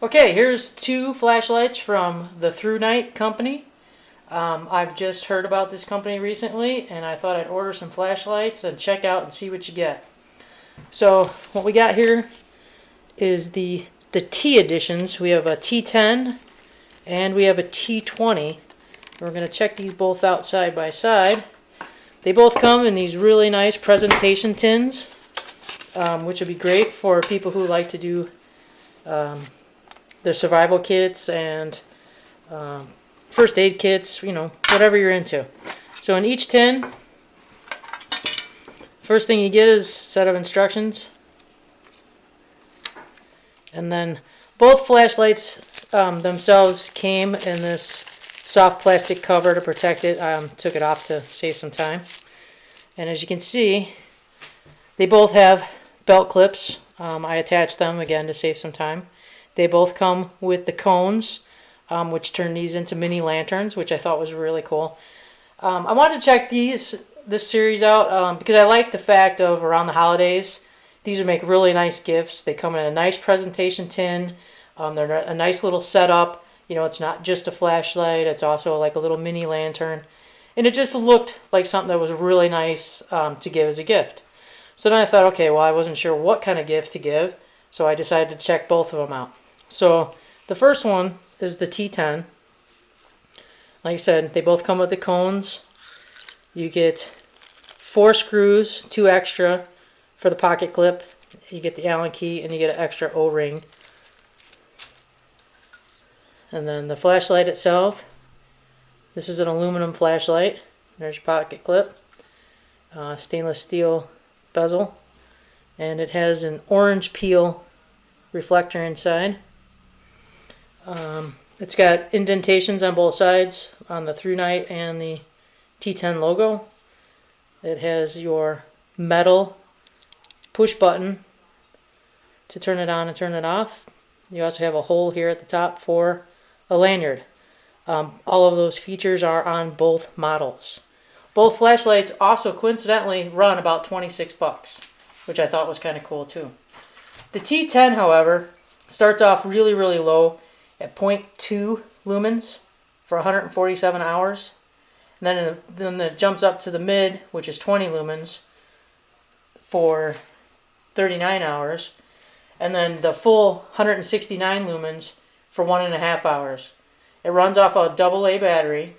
Okay, here's two flashlights from the ThruNite company. I've just heard about this company recently, and I thought I'd order some flashlights and check out and see what you get. So what we got here is the T editions. We have a T10 and we have a T20. We're going to check these both out side by side. They both come in these really nice presentation tins, which would be great for people who like to do their survival kits and first aid kits, whatever you're into. So in each tin, first thing you get is a set of instructions. And then both flashlights themselves came in this soft plastic cover to protect it. Took it off to save some time. And as you can see, they both have belt clips. I attached them again to save some time. They both come with the cones, which turn these into mini lanterns, which I thought was really cool. I wanted to check this series out because I like the fact of around the holidays, these would make really nice gifts. They come in a nice presentation tin. They're a nice little setup. It's not just a flashlight. It's also like a little mini lantern. And it just looked like something that was really nice to give as a gift. So then I thought, okay, well, I wasn't sure what kind of gift to give. So I decided to check both of them out. So the first one is the T10. Like I said, they both come with the cones. You get 4 screws, 2 extra for the pocket clip. You get the Allen key and you get an extra O-ring. And then the flashlight itself. This is an aluminum flashlight. There's your pocket clip. Stainless steel bezel. And it has an orange peel reflector inside. It's got indentations on both sides on the ThruNite and the T10 logo. It has your metal push button to turn it on and turn it off. You also have a hole here at the top for a lanyard. All of those features are on both models. Both flashlights also coincidentally run about 26 bucks, which I thought was kind of cool too. The T10, however, starts off really, really low at 0.2 lumens for 147 hours. And then it jumps up to the mid, which is 20 lumens for 39 hours. And then the full 169 lumens for 1.5 hours. It runs off a AA battery.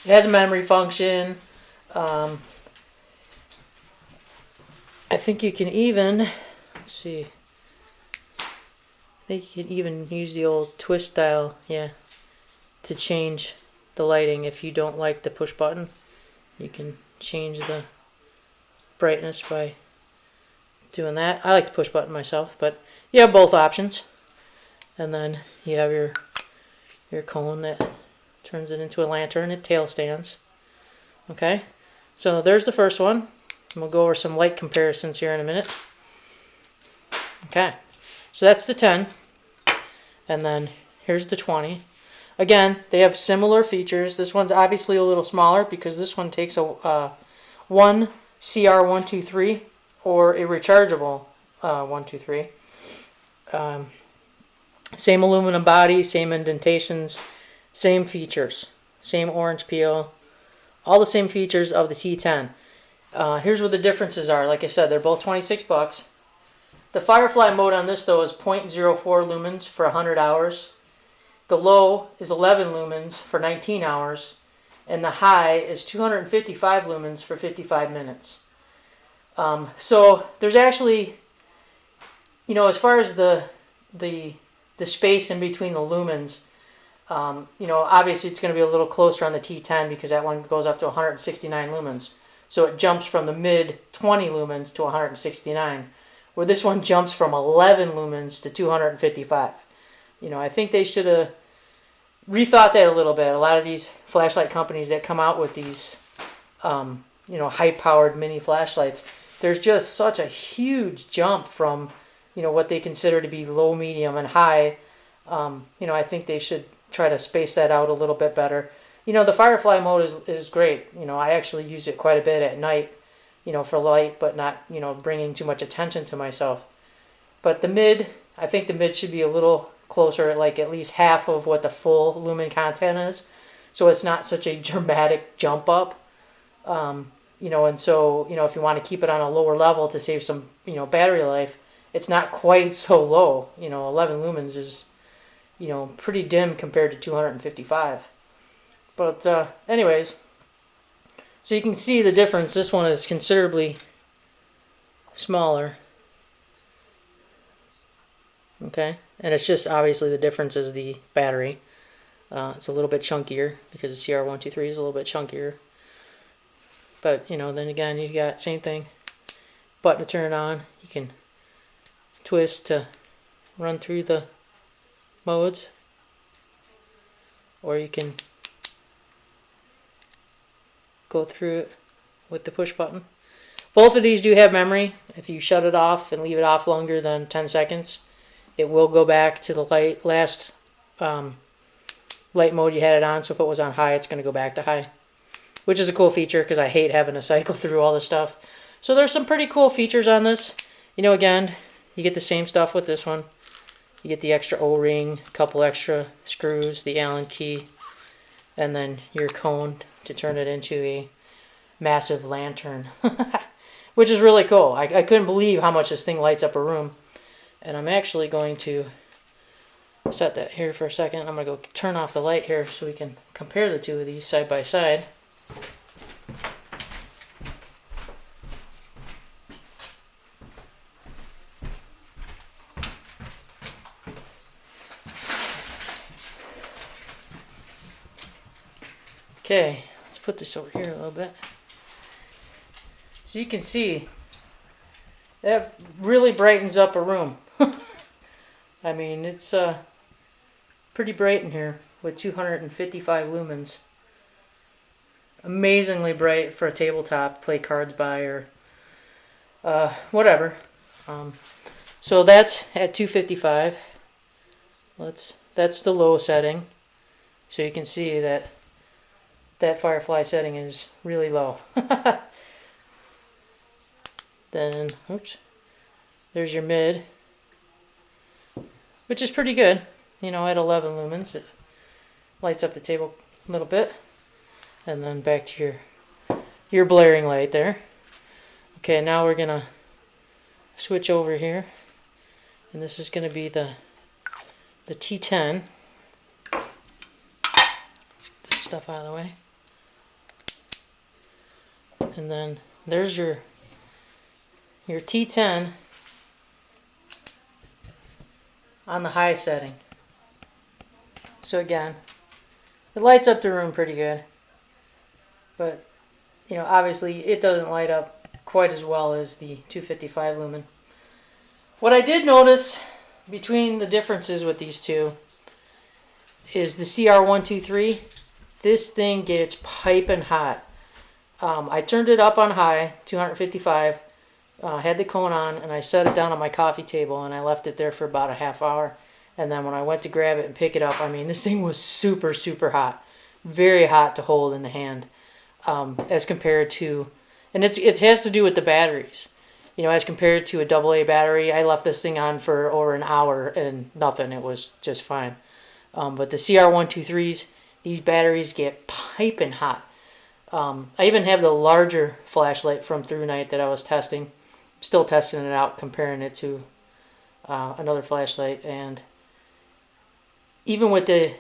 It has a memory function. I think you can even, let's see, I think you can even use the old twist dial, to change the lighting. If you don't like the push button, you can change the brightness by doing that. I like the push button myself, but you have both options. And then you have your cone that turns it into a lantern. It tail stands. Okay, so there's the first one. We'll go over some light comparisons here in a minute. Okay, so that's the 10. And then here's the 20. Again, they have similar features. This one's obviously a little smaller because this one takes a one CR123 or a rechargeable 123. Same aluminum body, same indentations, same features, same orange peel, all the same features of the T10. Here's what the differences are. Like I said, they're both 26 bucks. The Firefly mode on this though is 0.04 lumens for 100 hours. The low is 11 lumens for 19 hours. And the high is 255 lumens for 55 minutes. So there's actually, as far as the space in between the lumens, obviously it's going to be a little closer on the T10 because that one goes up to 169 lumens. So it jumps from the mid 20 lumens to 169, where this one jumps from 11 lumens to 255. I think they should have rethought that a little bit. A lot of these flashlight companies that come out with these, high-powered mini flashlights, there's just such a huge jump from, what they consider to be low, medium, and high. I think they should try to space that out a little bit better. The Firefly mode is great. I actually use it quite a bit at night, for light, but not, bringing too much attention to myself. But the mid I think the mid should be a little closer, like at least half of what the full lumen content is. So it's not such a dramatic jump up. And so, if you want to keep it on a lower level to save some, battery life, it's not quite so low. 11 lumens is, pretty dim compared to 255. But anyways, so you can see the difference. This one is considerably smaller. Okay, and it's just obviously the difference is the battery. It's a little bit chunkier because the CR123 is a little bit chunkier. But, then again, you got same thing. Button to turn it on. You can twist to run through the modes. Or you can go through it with the push button. Both of these do have memory. If you shut it off and leave it off longer than 10 seconds, it will go back to the last light mode you had it on. So if it was on high, it's going to go back to high, which is a cool feature because I hate having to cycle through all this stuff. So there's some pretty cool features on this. Again, you get the same stuff with this one. You get the extra O-ring, a couple extra screws, the Allen key, and then your cone to turn it into a massive lantern, which is really cool. I couldn't believe how much this thing lights up a room. And I'm actually going to set that here for a second. I'm going to go turn off the light here so we can compare the two of these side by side. Okay, let's put this over here a little bit. So you can see that really brightens up a room. I mean, it's pretty bright in here with 255 lumens. Amazingly bright for a tabletop, play cards by, or whatever. So that's at 255. That's the low setting. So you can see that Firefly setting is really low. Then, oops, there's your mid, which is pretty good. At 11 lumens, it lights up the table a little bit. And then back to your blaring light there. Okay, now we're gonna switch over here, and this is gonna be the T10. Get this stuff out of the way. And then there's your T10 on the high setting. So again, it lights up the room pretty good. But, obviously it doesn't light up quite as well as the 255 lumen. What I did notice between the differences with these two is the CR123. This thing gets piping hot. I turned it up on high, 255, had the cone on, and I set it down on my coffee table, and I left it there for about a half hour. And then when I went to grab it and pick it up, I mean, this thing was super, super hot. Very hot to hold in the hand, as compared to, and it has to do with the batteries. As compared to a AA battery, I left this thing on for over an hour and nothing. It was just fine. But the CR123s, these batteries get piping hot. I even have the larger flashlight from ThruNite that I was testing. I'm still testing it out, comparing it to another flashlight, and even with the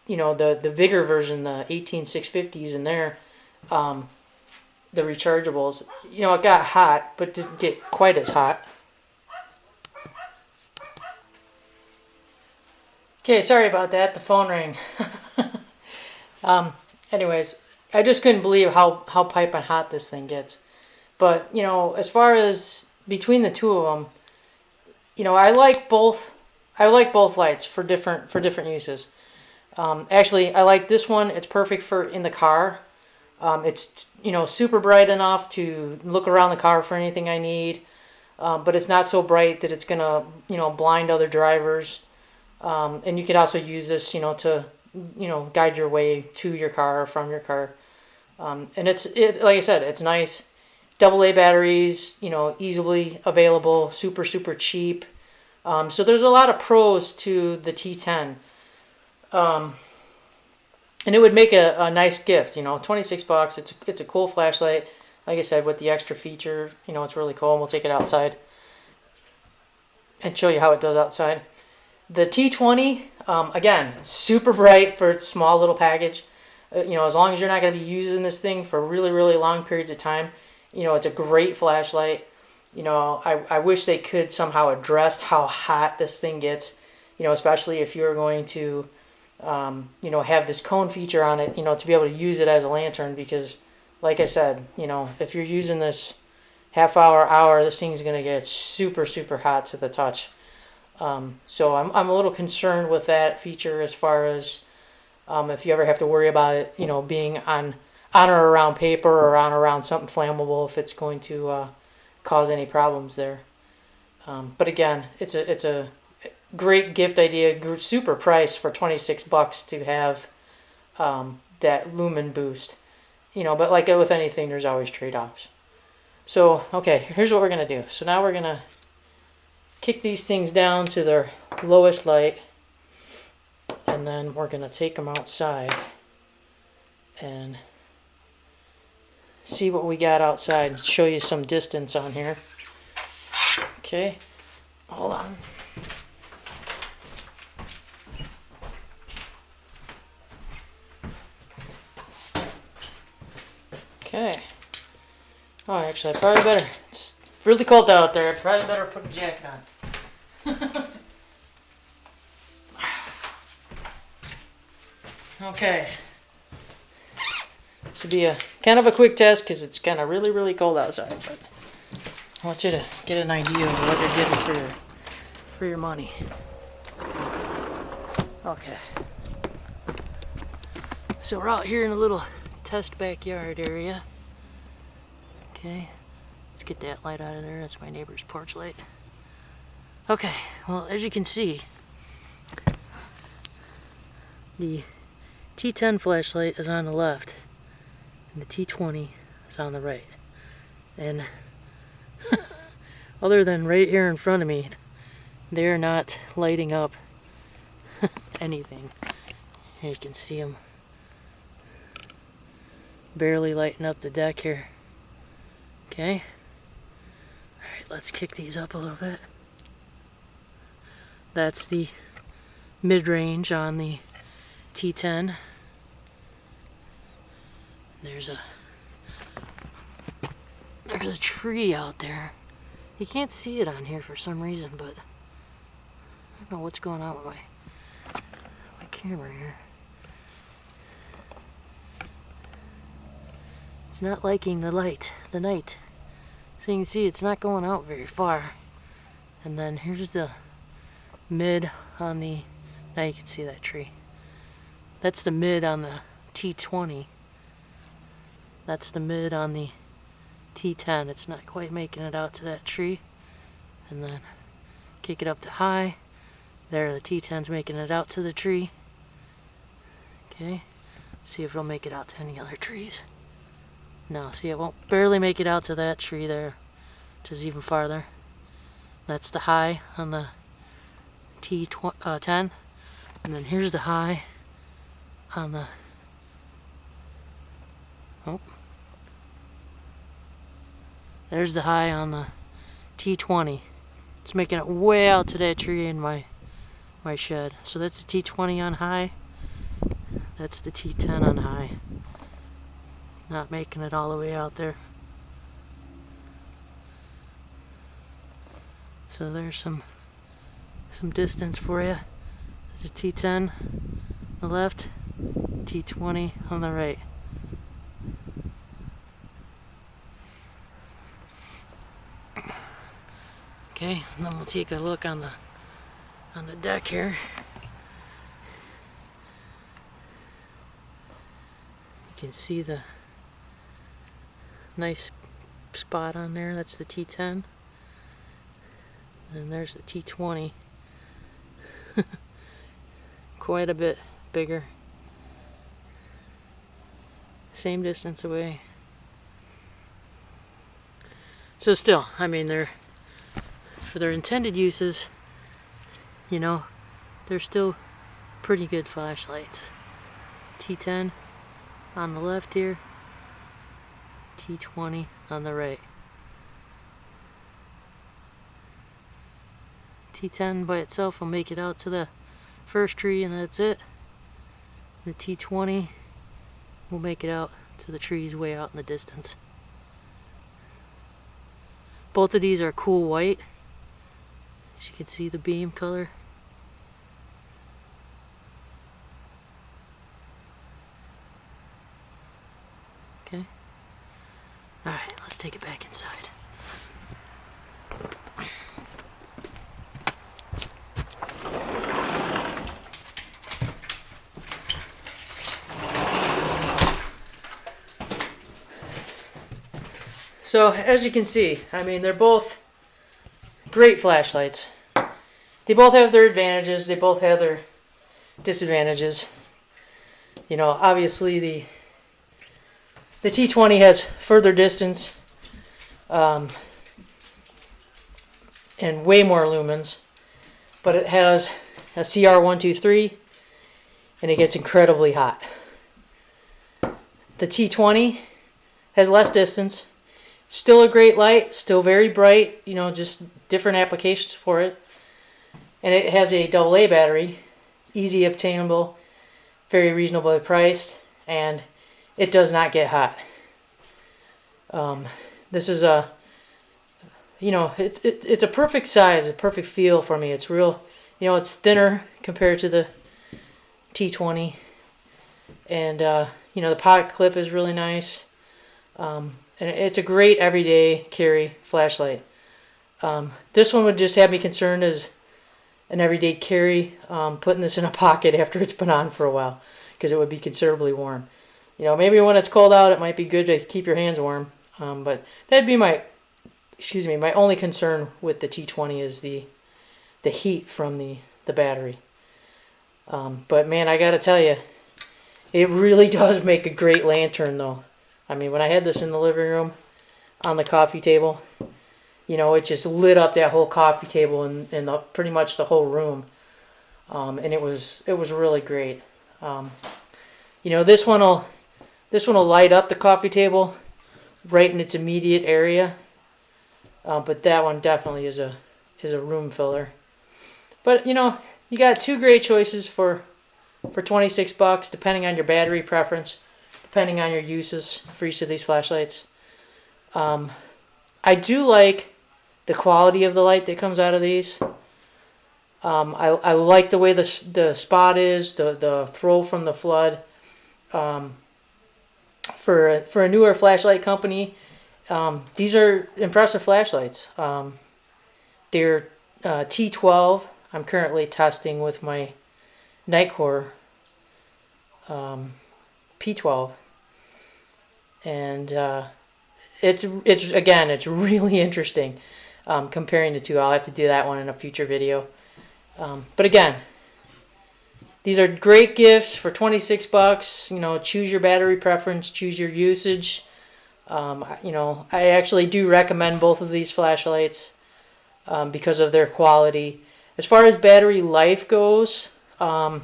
bigger version, the 18650s in there, the rechargeables, it got hot, but didn't get quite as hot. Okay, sorry about that. The phone rang. Anyways, I just couldn't believe how piping hot this thing gets. But, as far as between the two of them, I like both lights for different uses. Actually, I like this one. It's perfect for in the car. It's super bright enough to look around the car for anything I need, but it's not so bright that it's gonna blind other drivers. And you can also use this to guide your way to your car or from your car. And it's like I said, it's nice. AA batteries, easily available, super cheap. So there's a lot of pros to the T10. And it would make a nice gift, 26 bucks. It's a cool flashlight. Like I said, with the extra feature, it's really cool. We'll take it outside and show you how it does outside. The T20, again, super bright for its small little package. As long as you're not going to be using this thing for really, really long periods of time, it's a great flashlight. I wish they could somehow address how hot this thing gets, especially if you're going to have this cone feature on it, to be able to use it as a lantern, because like I said, if you're using this half hour, this thing's going to get super, super hot to the touch. So I'm a little concerned with that feature as far as if you ever have to worry about it, being on or around paper or on or around something flammable, if it's going to cause any problems there. But again, it's a great gift idea, super price for 26 bucks to have that lumen boost. But like with anything, there's always trade-offs. So, okay, here's what we're going to do. So now we're going to kick these things down to their lowest light, and then we're going to take them outside and see what we got outside and show you some distance on here. Okay, hold on. Okay. Oh, actually, I probably better. It's really cold out there. I probably better put a jacket on. Okay. This will be a kind of a quick test because it's kind of really, really cold outside. But I want you to get an idea of what you're getting for your money. Okay. So we're out here in a little test backyard area. Okay, let's get that light out of there. That's my neighbor's porch light. Okay, well, as you can see, the T10 flashlight is on the left and the T20 is on the right. And other than right here in front of me, they're not lighting up anything. Here you can see them barely lighting up the deck here. Okay. Alright, let's kick these up a little bit. That's the mid-range on the T10. There's a tree out there. You can't see it on here for some reason, but I don't know what's going on with my camera here. It's not liking the night. So you can see it's not going out very far. And then here's the mid on the, now you can see that tree. That's the mid on the T20. That's the mid on the T10. It's not quite making it out to that tree. And then kick it up to high. There, the T10's making it out to the tree. Okay, see if it'll make it out to any other trees. No, see, it won't barely make it out to that tree there, which is even farther. That's the high on the T10. And then here's the high on the, oh, there's the high on the T20. It's making it way out to that tree in my shed. So that's the T20 on high. That's the T10 on high. Not making it all the way out there. So there's some distance for you. There's a T10 on the left, T20 on the right. Okay, and then we'll take a look on the deck here. You can see the nice spot on there. That's the T10. And there's the T20. Quite a bit bigger. Same distance away. So still, I mean, they're for their intended uses, you know, they're still pretty good flashlights. T10 on the left here, T20 on the right. T10 by itself will make it out to the first tree and that's it. The T20 will make it out to the trees way out in the distance. Both of these are cool white. As you can see the beam color. Okay. Alright, let's take it back inside. So, as you can see, I mean, they're both great flashlights. They both have their advantages, they both have their disadvantages. You know, obviously the T20 has further distance and way more lumens, but it has a CR123 and it gets incredibly hot. The T20 has less distance. Still a great light, still very bright, you know, just different applications for it. And it has a AA battery, easy obtainable, very reasonably priced, and it does not get hot. This is a, you know, it's a perfect size, a perfect feel for me. It's real, you know, it's thinner compared to the T20, and you know, the pocket clip is really nice. And it's a great everyday carry flashlight. This one would just have me concerned as an everyday carry, putting this in a pocket after it's been on for a while, because it would be considerably warm. You know, maybe when it's cold out, it might be good to keep your hands warm. But that'd be my only concern with the T20 is the heat from the battery. But man, I gotta tell you, it really does make a great lantern though. I mean, when I had this in the living room on the coffee table, you know, it just lit up that whole coffee table and pretty much the whole room. And it was really great. You know, this one will light up the coffee table right in its immediate area. But that one definitely is a room filler. But, you know, you got two great choices for $26 depending on your battery preference, depending on your uses for each of these flashlights. I do like the quality of the light that comes out of these. I like the way the spot is, the throw from the flood. For a newer flashlight company, these are impressive flashlights. They're T12. I'm currently testing with my Nitecore P12, and it's really interesting comparing the two. I'll have to do that one in a future video. But again, these are great gifts for $26. You know, choose your battery preference, choose your usage. You know, I actually do recommend both of these flashlights because of their quality. As far as battery life goes, the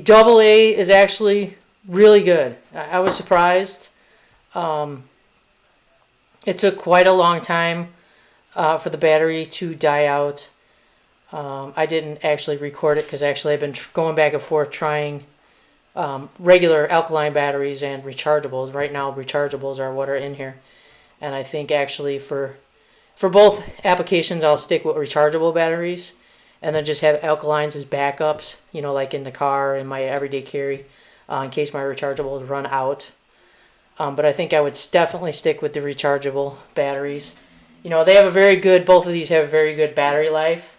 AA is actually really good. I was surprised. It took quite a long time for the battery to die out. I didn't actually record it because actually I've been going back and forth trying regular alkaline batteries and rechargeables. Right now rechargeables are what are in here. And I think actually for both applications I'll stick with rechargeable batteries and then just have alkalines as backups, you know, like in the car and my everyday carry in case my rechargeables run out. But I think I would definitely stick with the rechargeable batteries. You know, they have both of these have a very good battery life.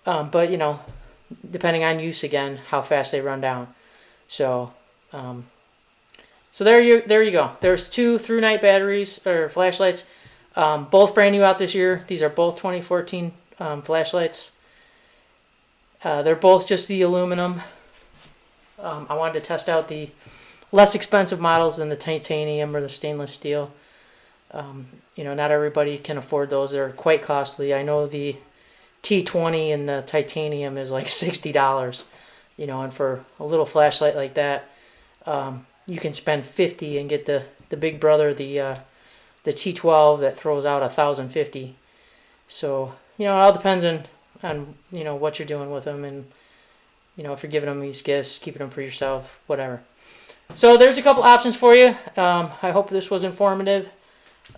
But, you know, depending on use again, how fast they run down. So there you go. There's two ThruNite batteries, or flashlights, both brand new out this year. These are both 2014 flashlights. They're both just the aluminum. I wanted to test out the less expensive models than the titanium or the stainless steel. You know, not everybody can afford those. They're quite costly. I know the T20 and the titanium is like $60, you know, and for a little flashlight like that, you can spend 50 and get the big brother, the T12 that throws out 1,050. So, you know, it all depends on you know, what you're doing with them, and, you know, if you're giving them these gifts, keeping them for yourself, whatever. So there's a couple options for you. I hope this was informative.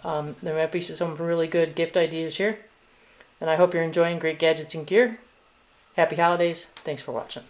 There might be some really good gift ideas here. And I hope you're enjoying Great Gadgets and Gear. Happy holidays. Thanks for watching.